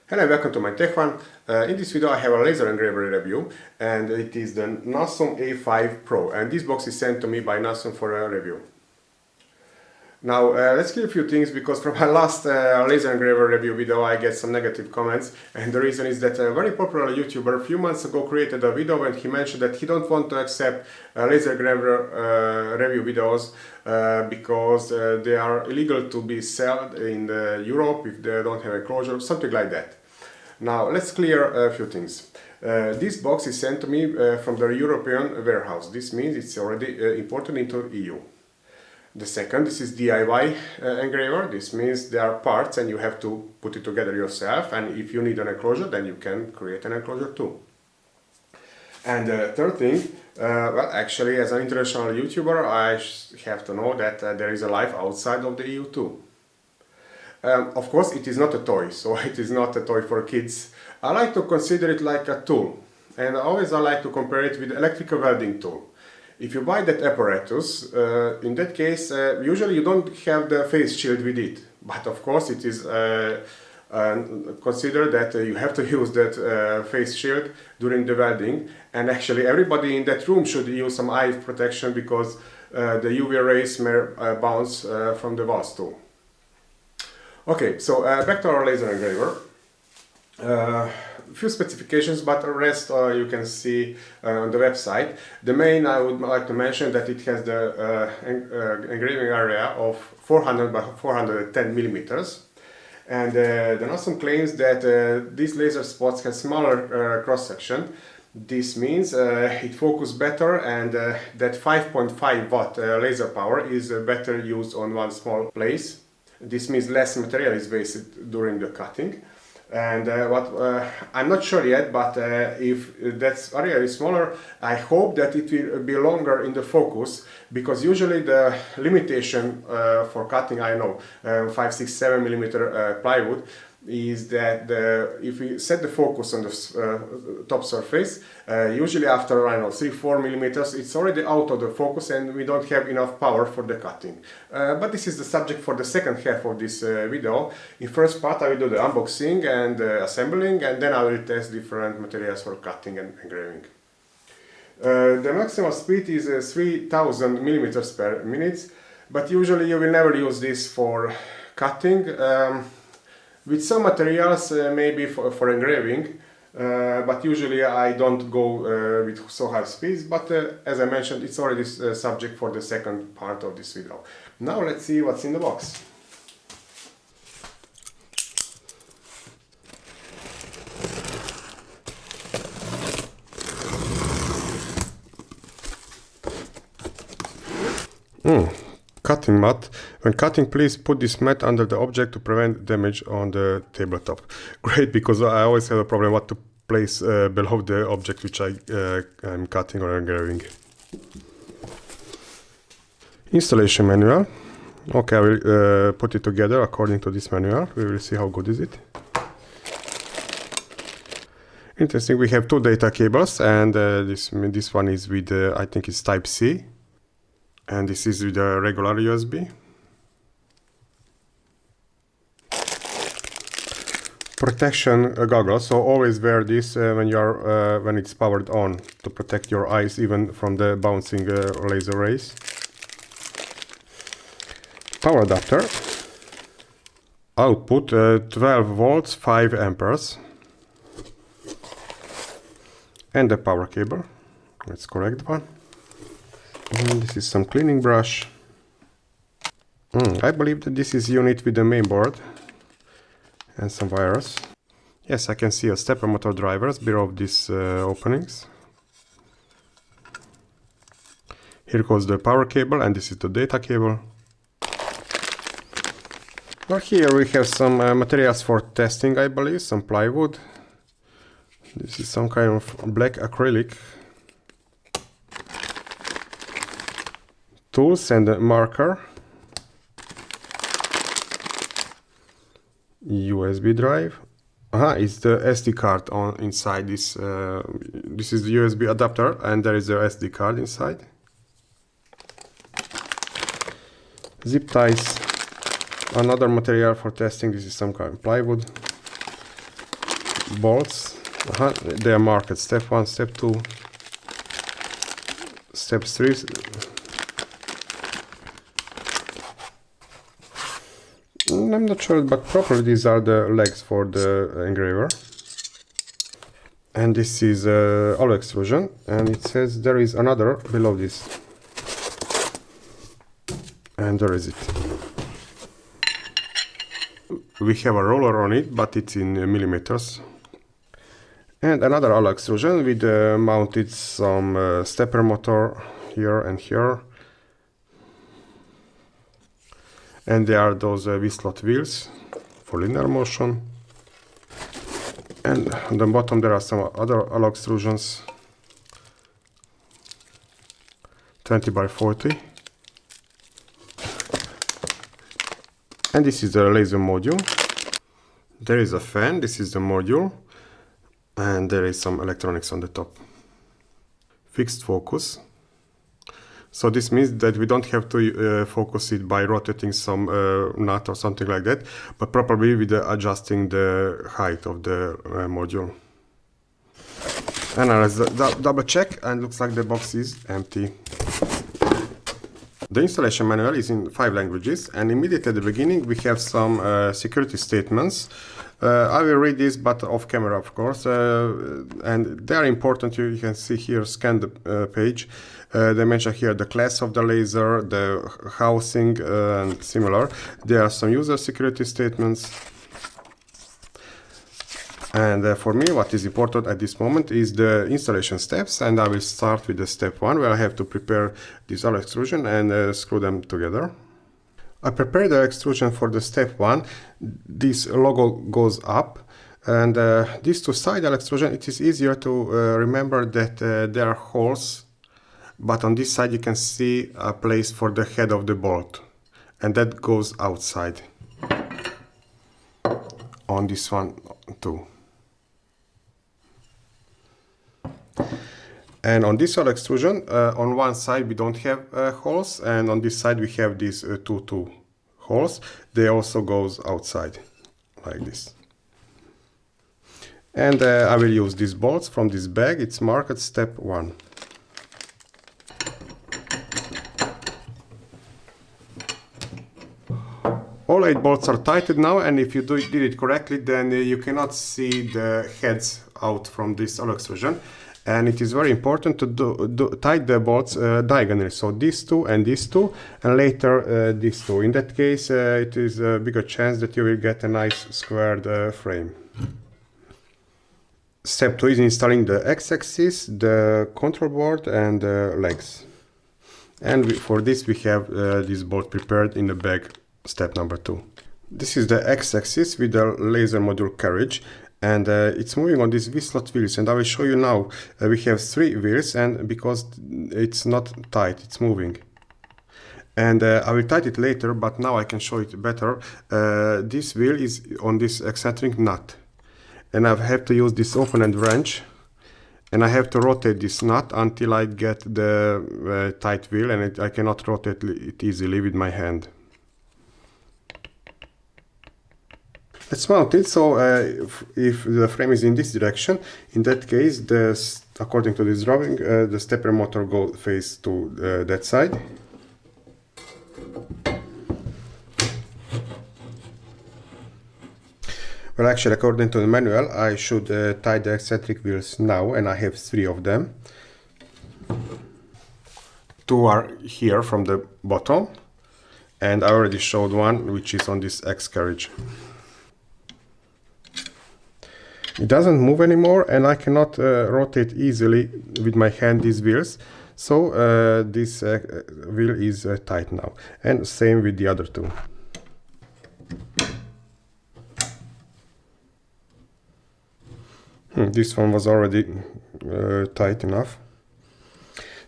Hello and welcome to MyTechFun. In this video I have a laser engraver review, and it is the Nasum A5 Pro, and this box is sent to me by Nasum for a review. Now let's clear a few things, because from my last laser engraver review video I get some negative comments, and the reason is that a very popular YouTuber a few months ago created a video and he mentioned that he don't want to accept laser engraver review videos because they are illegal to be sold in Europe if they don't have a closure, something like that. Now let's clear a few things. This box is sent to me from the European warehouse. This means it's already imported into EU. The second, this is DIY engraver. This means there are parts and you have to put it together yourself, and if you need an enclosure then you can create an enclosure too. And the third thing, well, actually as an international YouTuber I have to know that there is a life outside of the EU too. Of course it is not a toy, so it is not a toy for kids. I like to consider it like a tool, and always I like to compare it with electrical welding tool. If you buy that apparatus, in that case, usually you don't have the face shield with it. But of course it is considered that you have to use that face shield during the welding. And actually everybody in that room should use some eye protection, because the UV rays may bounce from the walls too. Okay, so back to our laser engraver. Few specifications, but the rest you can see on the website. The main I would like to mention that it has the engraving area of 400 by 410 millimeters, and the Nasum claims that these laser spots have smaller cross section. This means it focuses better, and that 5.5 watt laser power is better used on one small place. This means less material is wasted during the cutting. And I'm not sure yet, but if that area is smaller, I hope that it will be longer in the focus, because usually the limitation for cutting, I know, 5, 6, 7 millimeter plywood, is that if we set the focus on the top surface, usually after, I don't know, 3, 4 millimeters, it's already out of the focus and we don't have enough power for the cutting. But this is the subject for the second half of this video. In first part I will do the unboxing and assembling, and then I will test different materials for cutting and engraving. The maximum speed is 3000 millimeters per minute, but usually you will never use this for cutting. With some materials, maybe for engraving, but usually I don't go with so high speeds, but as I mentioned, it's already subject for the second part of this video. Now let's see what's in the box. Cutting mat. When cutting, please put this mat under the object to prevent damage on the tabletop. Great, because I always have a problem what to place below the object which I'm cutting or engraving. Installation manual. Okay, I will put it together according to this manual. We will see how good is it. Interesting, we have two data cables, and this one is with I think it's type C. And this is with a regular USB. Protection goggles, so always wear this when it's powered on, to protect your eyes even from the bouncing laser rays. Power adapter. Output 12 volts, 5 amperes. And the power cable. Let's correct one. And this is some cleaning brush. I believe that this is unit with the main board and some wires. Yes, I can see a stepper motor drivers below these openings. Here goes the power cable, and this is the data cable. Well, here we have some materials for testing, I believe, some plywood. This is some kind of black acrylic. Tools and a marker, USB drive. It's the SD card on inside this. This is the USB adapter, and there is a SD card inside. Zip ties, another material for testing. This is some kind of plywood. bolts. They are marked step 1, step 2, step 3. I'm not sure, but probably these are the legs for the engraver. And this is hollow extrusion, and it says there is another below this. And there is it. We have a roller on it, but it's in millimeters. And another hollow extrusion with mounted some stepper motor here and here. And there are those V-slot wheels for linear motion. And on the bottom there are some other hollow extrusions. 20 by 40. And this is the laser module. There is a fan, this is the module. And there is some electronics on the top. Fixed focus. So this means that we don't have to focus it by rotating some nut or something like that, but probably with adjusting the height of the module. And now let's double check, and looks like the box is empty. The installation manual is in 5 languages, and immediately at the beginning we have some security statements. I will read this, but off camera, of course, and they are important. You can see here, scan the page. They mention here the class of the laser, the housing, and similar. There are some user security statements. And for me, what is important at this moment is the installation steps, and I will start with the step 1, where I have to prepare this hollow extrusion and screw them together. I prepared the extrusion for the step 1. This logo goes up, and these two side extrusion, it is easier to remember that there are holes, but on this side you can see a place for the head of the bolt, and that goes outside. On this one too. And on this hollow extrusion, on one side we don't have holes, and on this side we have these two holes. They also goes outside, like this. And I will use these bolts from this bag. It's marked step 1. All 8 bolts are tightened now, and if you did it correctly, then you cannot see the heads out from this hollow extrusion. And it is very important to tighten the bolts diagonally, so these two, and later these two. In that case, it is a bigger chance that you will get a nice squared frame. Step 2 is installing the x-axis, the control board, and the legs. And for this we have this bolt prepared in the bag, step number 2. This is the x-axis with the laser module carriage. And it's moving on these V-slot wheels, and I will show you now. We have 3 wheels, and because it's not tight, it's moving. And I will tighten it later, but now I can show it better. This wheel is on this eccentric nut, and I have to use this open-end wrench, and I have to rotate this nut until I get the tight wheel, and I cannot rotate it easily with my hand. Let's mount it. So if the frame is in this direction, in that case, according to this drawing, the stepper motor goes face to that side. Well, actually, according to the manual, I should tie the eccentric wheels now, and I have 3 of them. 2 are here from the bottom, and I already showed one, which is on this X carriage. It doesn't move anymore, and I cannot rotate easily with my hand these wheels, so this wheel is tight now, and same with the other 2. This one was already tight enough.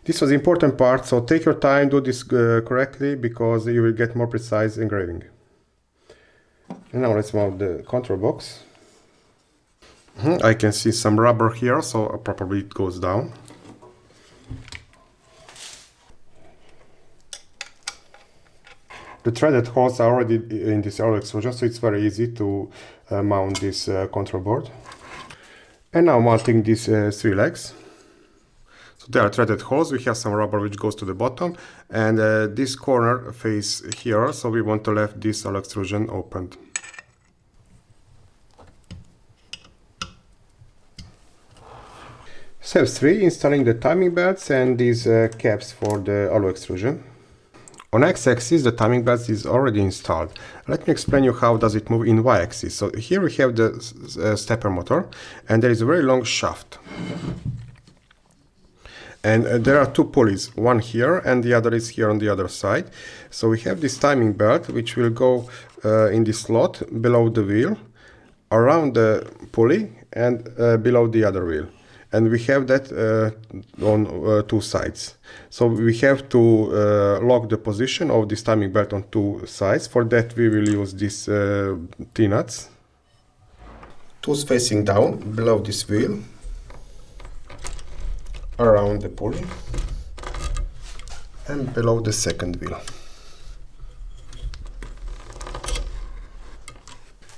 This was the important part, so take your time, do this correctly, because you will get more precise engraving. And now let's mount the control box. I can see some rubber here, so probably it goes down. The threaded holes are already in this hollow extrusion, so it's very easy to mount this control board. And now mounting these three legs. So there are threaded holes, we have some rubber which goes to the bottom, and this corner face here, so we want to leave this alloy extrusion opened. Step 3, installing the timing belts and these caps for the alloy extrusion. On x-axis the timing belts is already installed. Let me explain you how does it move in y-axis. So here we have the stepper motor, and there is a very long shaft. And there are two pulleys, one here and the other is here on the other side. So we have this timing belt which will go in this slot below the wheel, around the pulley, and below the other wheel. And we have that on two sides. So we have to lock the position of this timing belt on two sides. For that we will use these T-nuts. Tools facing down below this wheel, around the pulley, and below the second wheel.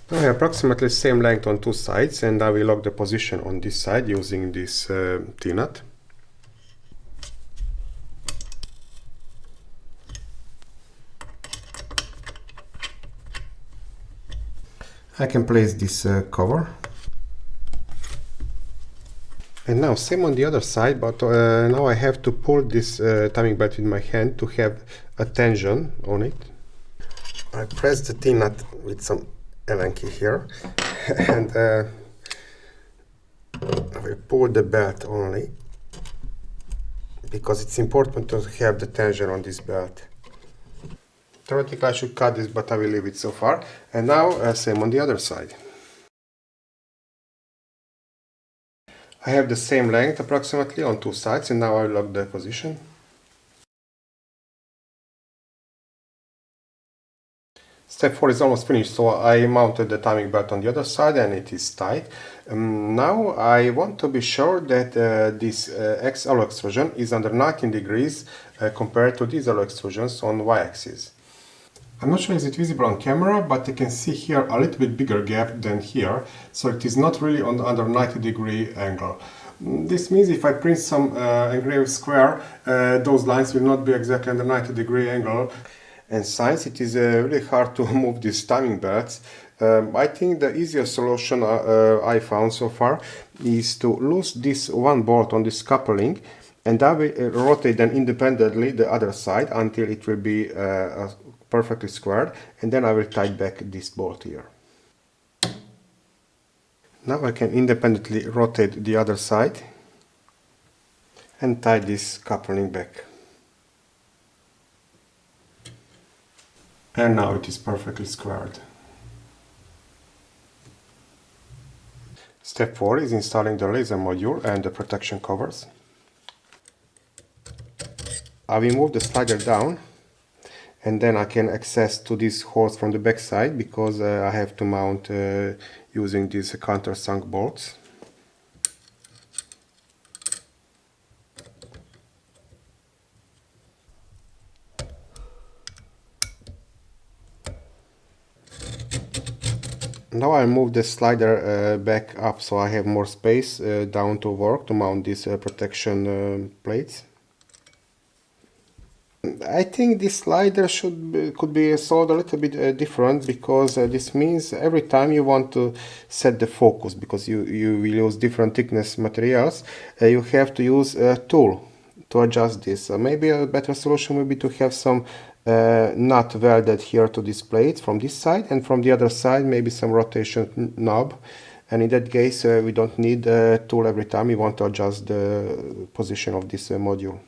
Now I have approximately the same length on two sides, and I will lock the position on this side using this T-nut. I can place this cover. And now same on the other side, but now I have to pull this timing belt with my hand to have a tension on it. I press the T-nut with some Allen key here, and I will pull the belt only, because it's important to have the tension on this belt. Theoretically I should cut this, but I will leave it so far. And now same on the other side. I have the same length approximately on two sides, and now I lock the position. Step 4 is almost finished, so I mounted the timing belt on the other side and it is tight. Now I want to be sure that this X alloy extrusion is under 19 degrees compared to these alloy extrusions on y-axis. I'm not sure is it visible on camera, but I can see here a little bit bigger gap than here, so it is not really on under 90-degree angle. This means if I print some engraved square, those lines will not be exactly under 90-degree angle. And since it is really hard to move these timing belts, I think the easiest solution I found so far is to lose this one bolt on this coupling, and I will rotate then independently the other side until it will be perfectly squared, and then I will tie back this bolt here. Now I can independently rotate the other side and tie this coupling back. And now it is perfectly squared. Step 4 is installing the laser module and the protection covers. I will move the slider down, and then I can access to these holes from the back side, because I have to mount using these countersunk bolts. Now I move the slider back up, so I have more space down to work to mount these protection plates. I think this slider could be sold a little bit different, because this means every time you want to set the focus, because you will use different thickness materials, you have to use a tool to adjust this. Maybe a better solution would be to have some nut welded here to this plate from this side, and from the other side maybe some rotation knob, and in that case we don't need a tool every time we want to adjust the position of this module.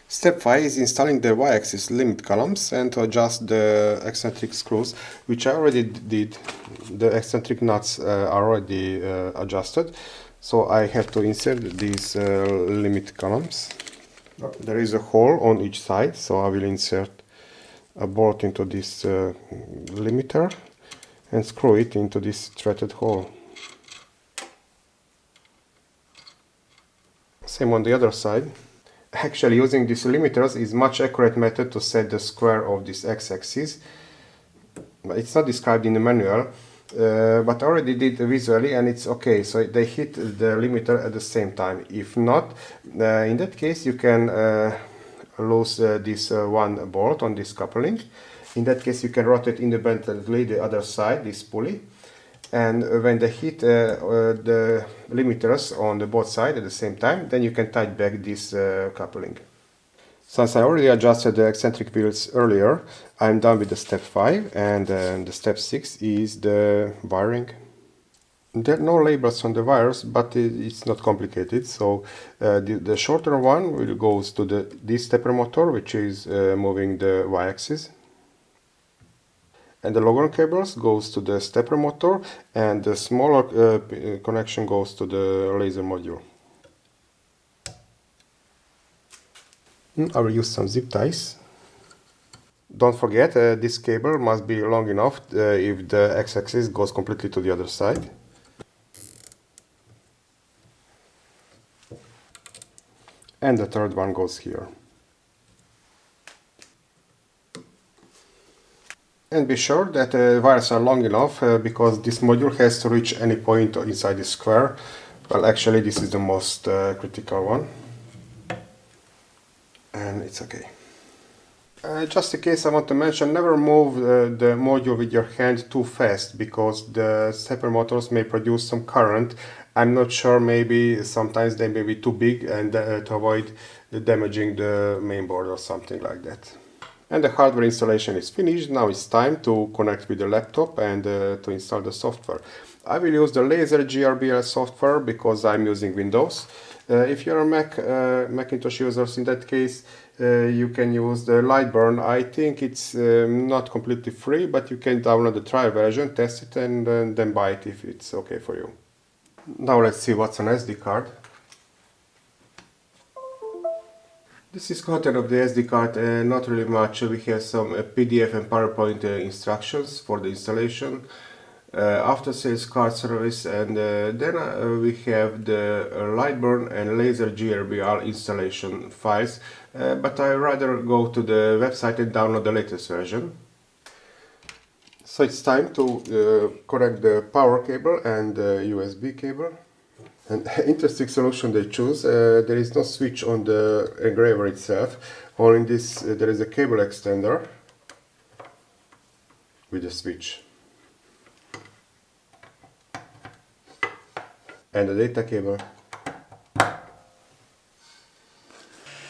Step 5 is installing the y-axis limit columns and to adjust the eccentric screws, which I already did. The eccentric nuts are already adjusted, so I have to insert these limit columns. There is a hole on each side, so I will insert a bolt into this limiter and screw it into this threaded hole. Same on the other side. Actually, using these limiters is much accurate method to set the square of this x-axis. It's not described in the manual, but I already did visually and it's okay. So they hit the limiter at the same time. If not, in that case you can lose this one bolt on this coupling. In that case you can rotate independently the other side, this pulley. And when they hit the limiters on the both sides at the same time, then you can tighten back this coupling. Since I already adjusted the eccentric wheels earlier, I'm done with the step 5, and the step 6 is the wiring. There are no labels on the wires, but it's not complicated. So the shorter one will goes to this stepper motor, which is moving the y-axis. And the longer cables goes to the stepper motor, and the smaller connection goes to the laser module. I will use some zip ties. Don't forget, this cable must be long enough if the x-axis goes completely to the other side. And the third one goes here. And be sure that the wires are long enough because this module has to reach any point inside the square. Well, actually this is the most critical one. And it's okay. Just in case I want to mention, never move the module with your hand too fast because the stepper motors may produce some current. I'm not sure, maybe sometimes they may be too big and to avoid damaging the main board or something like that. And the hardware installation is finished. Now it's time to connect with the laptop and to install the software. I will use the Laser GRBL software because I'm using Windows. If you're a Macintosh users, in that case you can use the Lightburn. I think it's not completely free, but you can download the trial version, test it, and then buy it if it's okay for you. Now let's see what's on SD card. This is content of the SD card, not really much. We have some PDF and PowerPoint instructions for the installation, after sales card service, and then we have the Lightburn and Laser GRBL installation files, but I rather go to the website and download the latest version. So it's time to connect the power cable and the USB cable. An interesting solution they choose. There is no switch on the engraver itself. Only in this there is a cable extender with a switch and a data cable.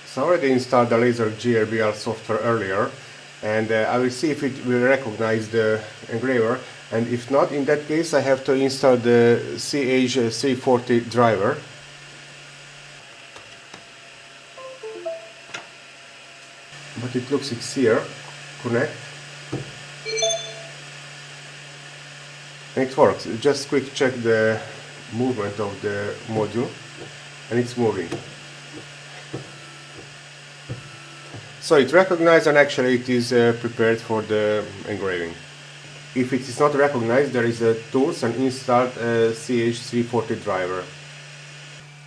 So I already installed the Laser GRBL software earlier, and I will see if it will recognize the engraver. And if not, in that case I have to install the CH340 driver. But it looks it's here. Connect. And it works. Just quick check the movement of the module, and it's moving. So it recognized, and actually it is prepared for the engraving. If it is not recognized, there is a tools and installed CH340 driver.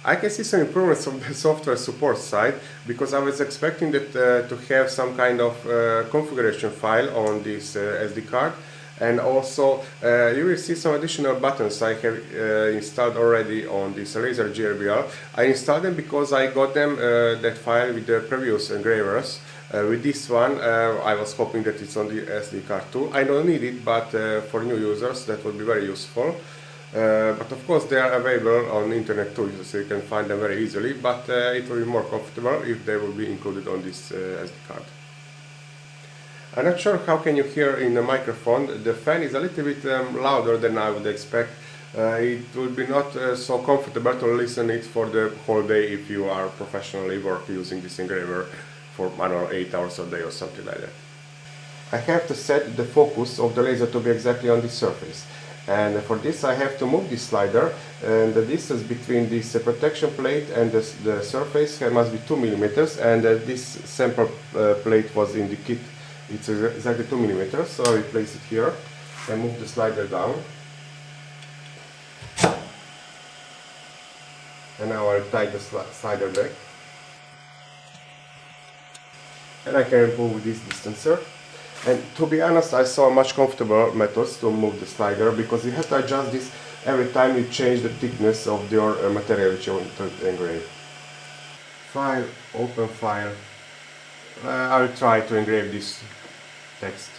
I can see some improvements on the software support side, because I was expecting that to have some kind of configuration file on this SD card, and also you will see some additional buttons I have installed already on this Laser GRBL. I installed them because I got them that file with the previous engravers. With this one, I was hoping that it's on the SD card too. I don't need it, but for new users that would be very useful. But of course they are available on the internet too, so you can find them very easily, but it will be more comfortable if they will be included on this SD card. I'm not sure how can you hear in the microphone. The fan is a little bit louder than I would expect. It will be not so comfortable to listen it for the whole day if you are professionally working using this engraver for, I don't know, 8 hours a day or something like that. I have to set the focus of the laser to be exactly on this surface. And for this I have to move this slider, and the distance between this protection plate and the surface must be 2 millimeters, and this sample plate was in the kit. It's exactly 2 millimeters, so I place it here and move the slider down. And now I'll tie the slider back. and I can remove this distancer. And to be honest, I saw much comfortable methods to move the slider, because you have to adjust this every time you change the thickness of your material which you want to engrave. File, open file. I will try to engrave this text.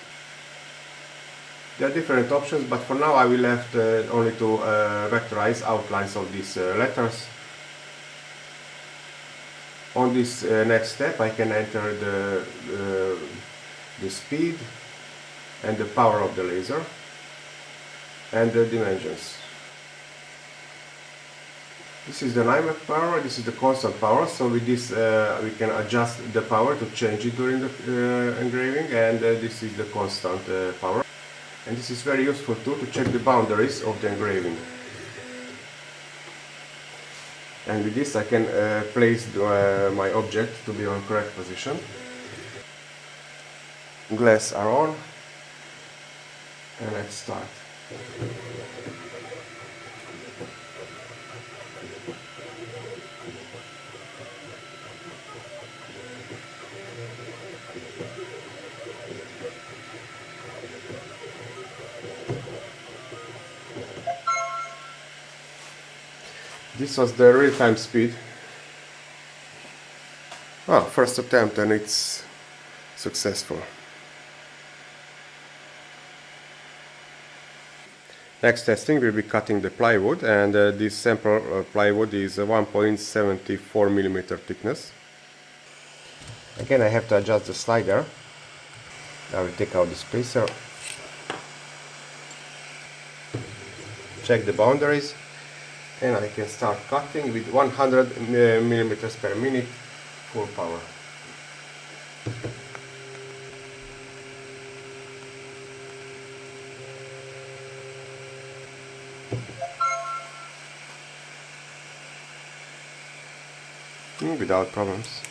There are different options, but for now I will have only to vectorize outlines of these letters. On this next step I can enter the speed and the power of the laser and the dimensions. This is the dynamic power, this is the constant power, so with this we can adjust the power to change it during the engraving, and this is the constant power. And this is very useful too, to check the boundaries of the engraving. And with this I can place my object to be on correct position. Glass are on, and let's start. This was the real-time speed. First attempt, and it's successful. Next testing will be cutting the plywood, and this sample plywood is 1.74 mm thickness. Again, I have to adjust the slider. I will take out the spacer, check the boundaries, and I can start cutting with 100 mm per minute, full power. Without problems.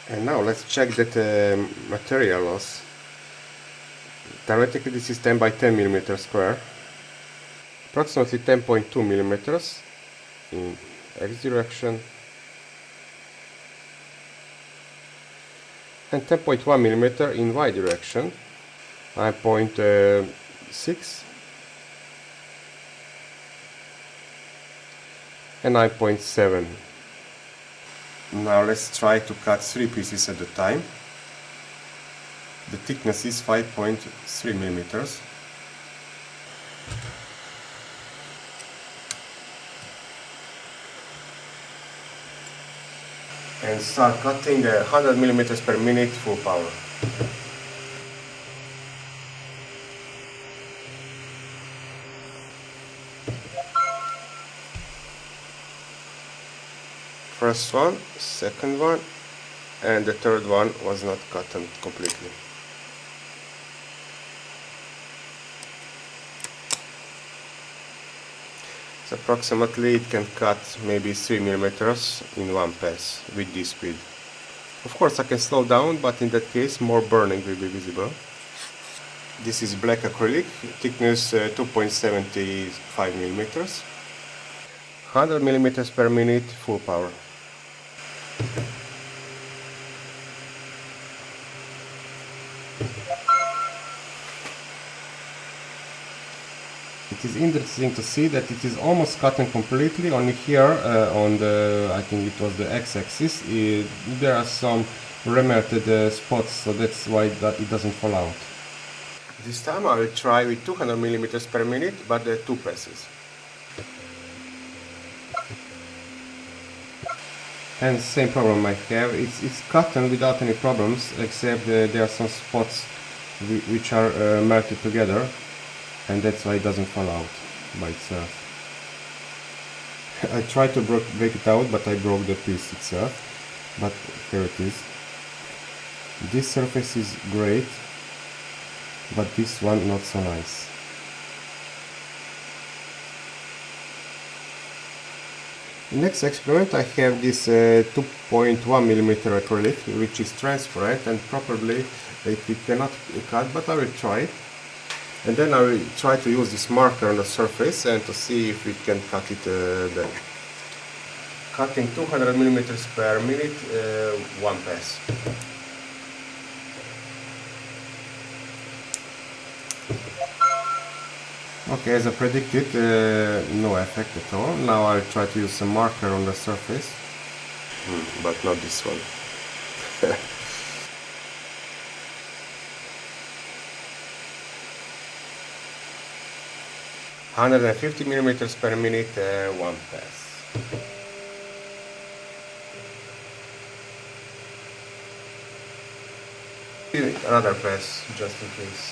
And now let's check that material loss. Theoretically this is 10 by 10 mm square. Approximately 10.2 mm in X direction and 10.1 mm in Y direction, 9.6 and 9.7. Now let's try to cut 3 pieces at a time. The thickness is 5.3 mm. And start cutting 100 mm per minute, full power. First one, second one, and the third one was not cut completely. So approximately it can cut maybe 3 mm in one pass with this speed. Of course I can slow down, but in that case more burning will be visible. This is black acrylic, thickness 2.75 mm, 100 mm per minute, full power. It is interesting to see that it is almost cutting completely. Only here on the, I think it was the x-axis, there are some remelted spots, so that's why it doesn't fall out. This time I will try with 200 mm per minute, but 2 passes. And same problem I have, it's cutting without any problems, except there are some spots which are melted together, and that's why it doesn't fall out by itself. I tried to break it out, but I broke the piece itself, but here it is. This surface is great, but this one not so nice. Next experiment I have this 2.1 mm acrylic, which is transparent and probably it cannot cut, but I will try it. And then I will try to use this marker on the surface and to see if we can cut it then. cutting 200 millimeters per minute, one pass. Okay, as I predicted, no effect at all. Now I'll try to use some marker on the surface. But not this one. 150 millimeters per minute, one pass. Another pass, just in case.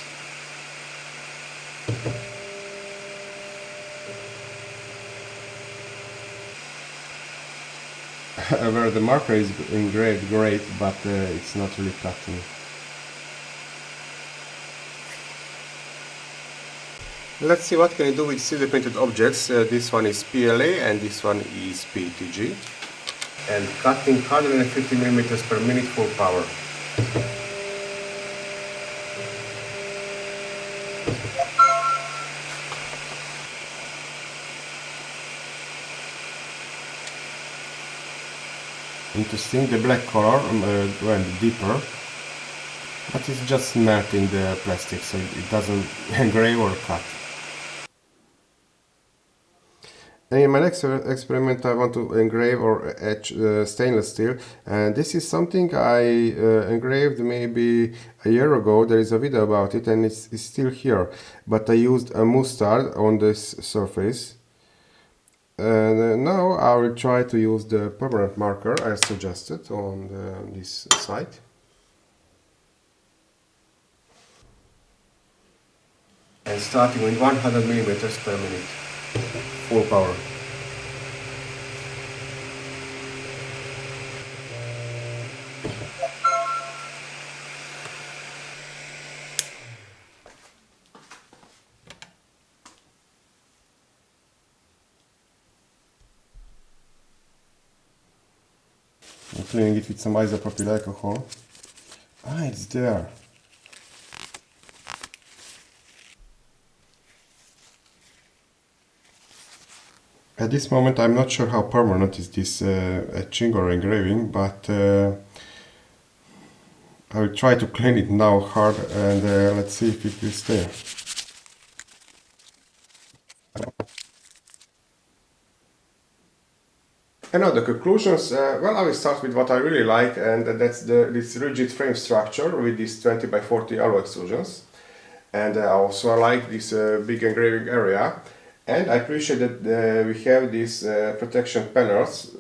Where the marker is engraved, great, but it's not really cutting. Let's see what can I do with 3D printed objects. This one is PLA and this one is PETG. And cutting 150 millimeters per minute full power. Interesting, the black color went deeper, but it's just melting the plastic, so it doesn't engrave or cut. And in my next experiment I want to engrave or etch stainless steel, and this is something I engraved maybe a year ago. There is a video about it and it's still here, but I used a mustard on this surface. And now I will try to use the permanent marker as suggested on this site. And starting with 100 millimeters per minute, full power. I'm cleaning it with some isopropyl alcohol. Ah, it's there. At this moment I'm not sure how permanent is this etching or engraving, but I will try to clean it now hard and let's see if it will stay. And now the conclusions, well, I will start with what I really like, and that's this rigid frame structure with these 20 by 40 alloy extrusions. And also I like this big engraving area, and I appreciate that we have these protection panels.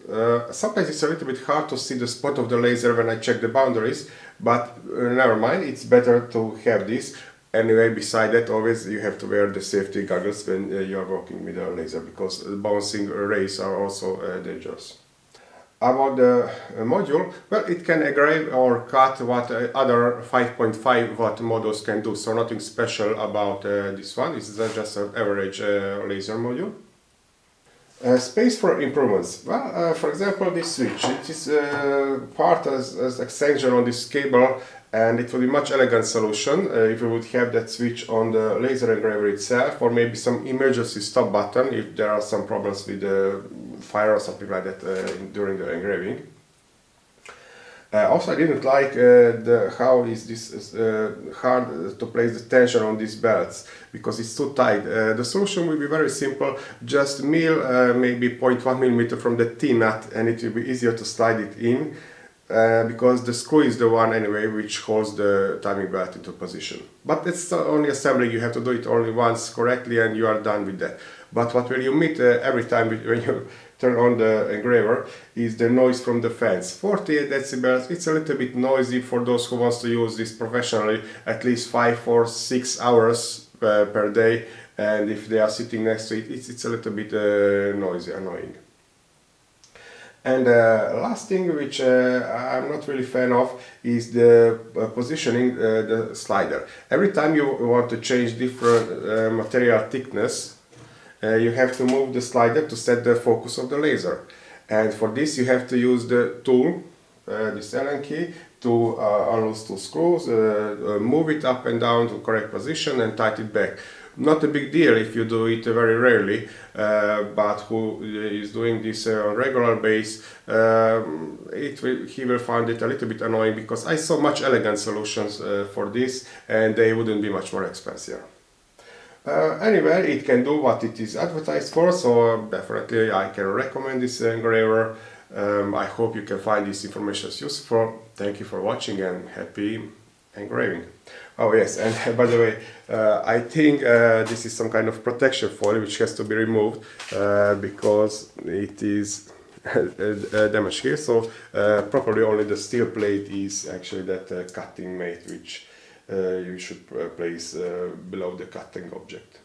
Sometimes it's a little bit hard to see the spot of the laser when I check the boundaries, but never mind, it's better to have this. Anyway, beside that, always you have to wear the safety goggles when you are working with a laser, because bouncing rays are also dangerous. About the module, well, it can engrave or cut what other 5.5 watt models can do, so nothing special about this one. This is just an average laser module. Space for improvements. Well, for example, this switch. It is part as extension on this cable, and it would be much elegant solution if we would have that switch on the laser engraver itself, or maybe some emergency stop button if there are some problems with the fire or something like that during the engraving. Also, I didn't like how is this hard to place the tension on these belts, because it's too tight. The solution will be very simple. Just mill maybe 0.1 millimeter from the T-nut, and it will be easier to slide it in, because the screw is the one anyway which holds the timing belt into position. But it's only assembly, you have to do it only once correctly and you are done with that. But what will you meet every time when you turn on the engraver is the noise from the fans. 48 decibels, it's a little bit noisy for those who wants to use this professionally, at least 5 or 6 hours per day, and if they are sitting next to it, it's a little bit noisy, annoying. And last thing which I'm not really fan of is the positioning the slider. Every time you want to change different material thickness, you have to move the slider to set the focus of the laser. And for this you have to use the tool, this Allen key, to unloose two screws, move it up and down to correct position and tighten it back. Not a big deal if you do it very rarely, but who is doing this on regular base, he will find it a little bit annoying, because I saw much elegant solutions for this, and they wouldn't be much more expensive. Anyway, it can do what it is advertised for, so definitely I can recommend this engraver. I hope you can find this information useful. Thank you for watching and happy engraving. Oh yes, and by the way, I think this is some kind of protection foil which has to be removed because it is damaged here, so probably only the steel plate is actually that cutting mate which you should place below the cutting object.